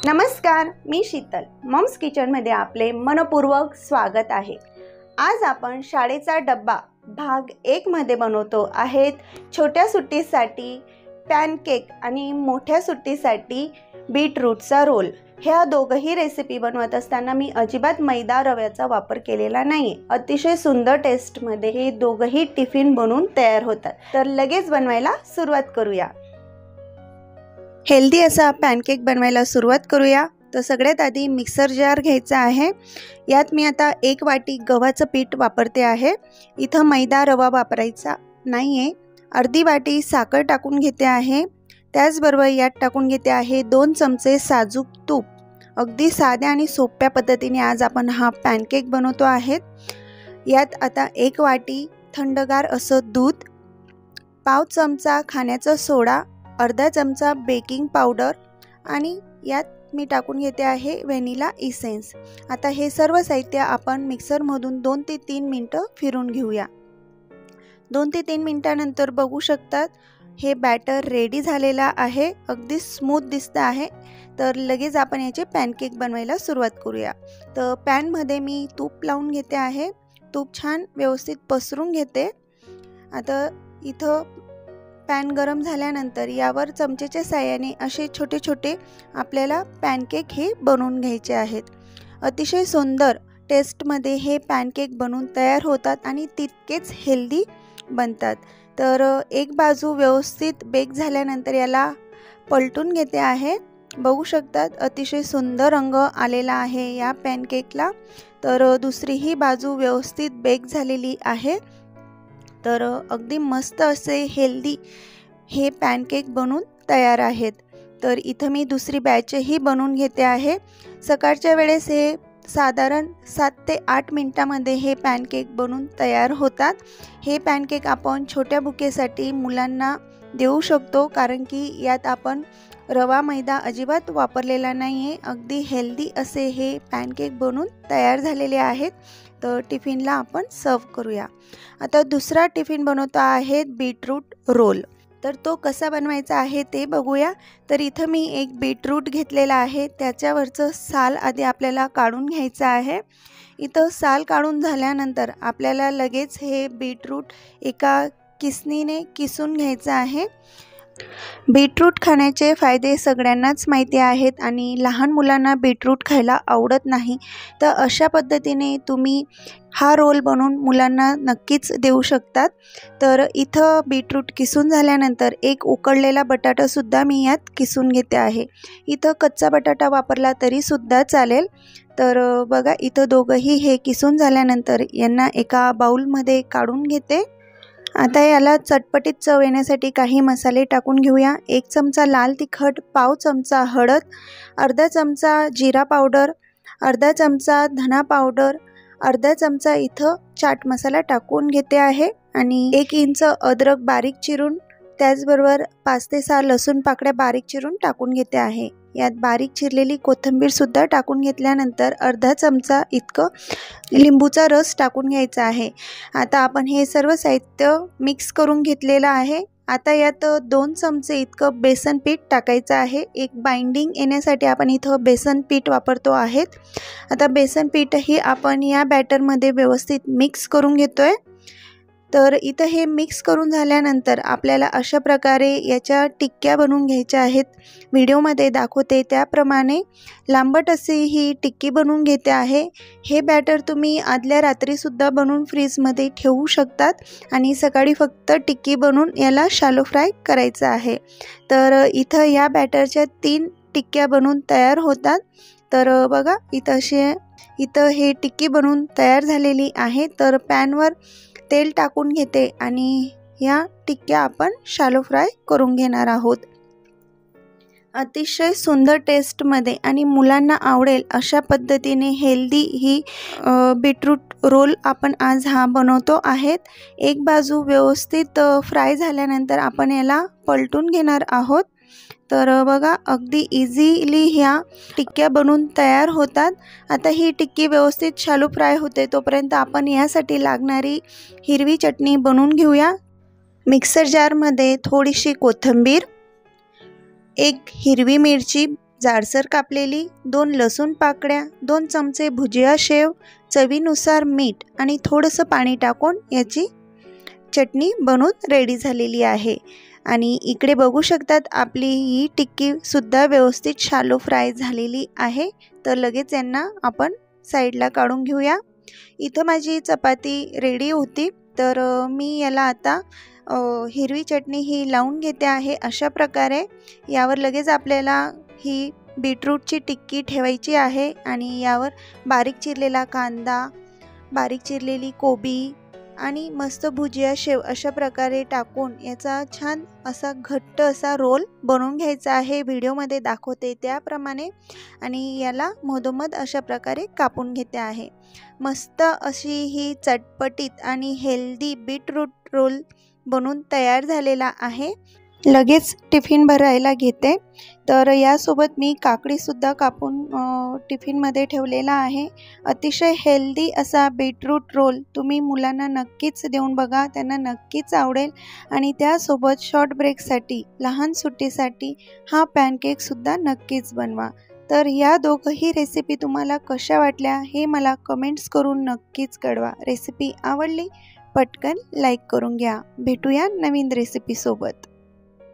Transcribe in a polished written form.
नमस्कार, मी शीतल. मॉम्स किचनमध्ये आपले मनपूर्वक स्वागत आहे. आज आपण शाळेचा डब्बा भाग 1 मध्ये बनवतो आहेत छोट्या सुट्टीसाठी पॅनकेक आणि मोठ्या सुट्टीसाठी बीटरूटचा रोल. ह्या दोघंही रेसिपी बनवत असताना मी अजिबात मैदा रव्याचा वापर केलेला नाही. अतिशय सुंदर टेस्टमध्ये हे दोघंही टिफिन बनवून तयार होतात. तर लगेच बनवायला सुरुवात करूया. हेल्दी असा पॅनकेक बनवायला सुरुवात करूया. तर सगळ्यात आधी मिक्सर जार घ्यायचा आहे. यात मी आता 1 वाटी गव्हाचं पीठ वापरते आहे. इथं मैदा रवा वापरायचा नाही आहे. अर्धी वाटी साखर टाकून घेते आहे. त्याचबरोबर यात टाकून घेते आहे 2 चमचे साजूक तूप. अगदी साध्या आणि सोप्या पद्धतीने आज आपण हा पॅनकेक बनवतो आहेत. यात आता 1 वाटी थंडगार असं दूध, पाव चमचा खाण्याचा सोडा, अर्धा चमचा बेकिंग पावडर आणि यात मी टाकून घेते आहे व्हॅनिला इसेन्स. आता हे सर्व साहित्य आपण मिक्सरमधून 2 ते 3 मिनटं फिरून घेऊया. 2 ते 3 मिनटानंतर बघू शकतात हे बॅटर रेडी झालेला आहे. अगदी स्मूथ दिसतं आहे. तर लगेच आपण याचे पॅनकेक बनवायला सुरुवात करूया. तर पॅनमध्ये मी तूप लावून घेते आहे. तूप छान व्यवस्थित पसरून घेते. आता इथं पॅन गरम झाल्यानंतर यावर चमचेच्या साहाय्याने असे छोटे छोटे आपल्याला पॅनकेक हे बनवून घ्यायचे आहेत. अतिशय सुंदर टेस्टमध्ये हे पॅनकेक बनवून तयार होतात आणि तितकेच हेल्दी बनतात. तर एक बाजू व्यवस्थित बेक झाल्यानंतर याला पलटून घेते आहे. बघू शकतात अतिशय सुंदर रंग आलेला आहे या पॅनकेकला. तर दुसरीही बाजू व्यवस्थित बेक झालेली आहे. तर अगदी मस्त असे हेल्दी हे पॅनकेक बनवून तयार आहेत. तर इथं मी दुसरी बॅचही बनवून घेते आहे. सकाळच्या वेळेस हे साधारण 7 ते 8 मिनटामध्ये हे पॅनकेक बनवून तयार होतात. हे पॅनकेक आपण छोट्या बुकेसाठी मुलांना देऊ शकतो, कारण की यात आपण रवा मैदा अजिबात वापरलेला नाही आहे. अगदी हेल्दी असे हे पॅनकेक बनवून तयार झालेले आहेत. तर टिफिनला आपण सर्व करूया. आता दुसरा टिफिन बनवतो आहे बीटरूट रोल. तर तो कसा बनवायचा आहे ते बघूया. तर इथं मी एक बीटरूट घेतलेला आहे. त्याच्यावरचं साल आधी आपल्याला काढून घ्यायचं आहे. इथं साल काढून झाल्यानंतर आपल्याला लगेच हे बीटरूट एका किसणीने किसून घ्यायचं आहे. बीटरूट खाण्याचे फायदे सगळ्यांनाच माहिती आहेत आणि लहान मुलांना बीटरूट खायला आवडत नाही. तर अशा पद्धतीने तुम्ही हा रोल बनवून मुलांना नक्कीच देऊ शकतात. तर इथं बीटरूट किसून झाल्यानंतर एक उकडलेला बटाटासुद्धा मी यात किसून घेते आहे. इथं कच्चा बटाटा वापरला तरीसुद्धा चालेल. तर बघा इथं दोघंही हे किसून झाल्यानंतर यांना एका बाउलमध्ये काढून घेते. आता याला चटपटीत चव येण्यासाठी काही मसाले टाकून घेऊया. 1 चमचा लाल तिखट, पाव चमचा हळद, अर्धा चमचा जिरा पावडर, अर्धा चमचा धना पावडर, अर्धा चमचा इथं चाट मसाला टाकून घेते आहे आणि 1 इंच अद्रक बारीक चिरून, त्याचबरोबर 5 ते 6 लसूण पाकळ्या बारीक चिरून टाकून घेते आहे. यात बारीक चिरलेली कोथिंबीर सुद्धा टाकून घेतल्यानंतर अर्धा चमचा इतकं लिंबूचा रस टाकून घ्यायचा आहे. आता आपण हे सर्व साहित्य मिक्स करून घेतलेलं आहे. आता यात 2 चमचे इतकं बेसन पीठ टाकायचं आहे. एक बाइंडिंग येण्यासाठी आपण इथं बेसन पीठ वापरतो आहेत. आता बेसन पीठही आपण या बॅटरमध्ये व्यवस्थित मिक्स करून घेतोय. तर इथं हे मिक्स करून झाल्यानंतर आपल्याला अशा प्रकारे याच्या टिक्क्या बनवून घ्यायच्या आहेत. व्हिडिओमध्ये दाखवते त्याप्रमाणे लांबट अशी ही टिक्की बनवून घेते आहे. हे बॅटर तुम्ही आदल्या रात्रीसुद्धा बनवून फ्रीजमध्ये ठेवू शकतात आणि सकाळी फक्त टिक्की बनवून याला शॅलो फ्राय करायचं आहे. तर इथं या बॅटरच्या 3 टिक्क्या बनवून तयार होतात. तर बघा इथं हे टिक्की बनवून तयार झालेली आहे. तर पॅनवर तेल टाकून घेते आणि या टिक्क्या आपण शॅलो फ्राय करून घेणार आहोत. अतिशय सुंदर टेस्टमध्ये आणि मुलांना आवडेल अशा पद्धतीने हेल्दी ही बीटरूट रोल आपण आज हा बनवतो आहेत. एक बाजू व्यवस्थित फ्राय झाल्यानंतर आपण याला पलटून घेणार आहोत. तर बघा अगदी इझिली ह्या टिक्क्या बनवून तयार होतात. आता ही टिक्की व्यवस्थित शॅलो फ्राय होते तोपर्यंत आपण यासाठी लागणारी हिरवी चटणी बनवून घेऊया. मिक्सर जारमध्ये थोडीशी कोथिंबीर, 1 हिरवी मिरची जाडसर कापलेली 2 लसूण पाकळ्या, 2 चमचे भुजिया शेव, चवीनुसार मीठ आणि थोडंसं पाणी टाकून याची चटणी बनवून रेडी झालेली आहे। आणि इकडे बघू शकतात आपली ही टिक्की सुद्धा व्यवस्थित शालो फ्राय झालेली आहे। तर लगेच यांना आपण साईडला काढून घेऊया। इथं माझी चपाती रेडी होती, तर मी याला आता हिरवी चटणी ही लावून घेते आहे। अशा प्रकारे यावर लगेच आपल्याला ही बीटरूटची टिक्की ठेवायची आहे आणि यावर बारीक चिरलेला कांदा, बारीक चिरलेली कोबी आणि मस्त भुजिया शेव अशा प्रकारे टाकून याचा छान असा घट्ट असा रोल बनवून घ्यायचा आहे। व्हिडिओमध्ये दाखवते त्याप्रमाणे आणि याला मधोमध अशा प्रकारे कापून घेते आहे। मस्त अशी ही चटपटीत आणि हेल्दी बीटरूट रोल बनवून तयार झालेला आहे। लगेच टिफिन भरायला घेते। तर यासोबत मी काकडीसुद्धा कापून टिफिनमध्ये ठेवलेला आहे। अतिशय हेल्दी असा बीटरूट रोल तुम्ही मुलांना नक्कीच देऊन बघा, त्यांना नक्कीच आवडेल। आणि त्यासोबत शॉर्ट ब्रेकसाठी, लहान सुट्टीसाठी हा पॅनकेकसुद्धा नक्कीच बनवा। तर या दोघंही रेसिपी तुम्हाला कशा वाटल्या हे मला कमेंट्स करून नक्कीच कळवा। रेसिपी आवडली पटकन लाईक करून घ्या। भेटूया नवीन रेसिपीसोबत।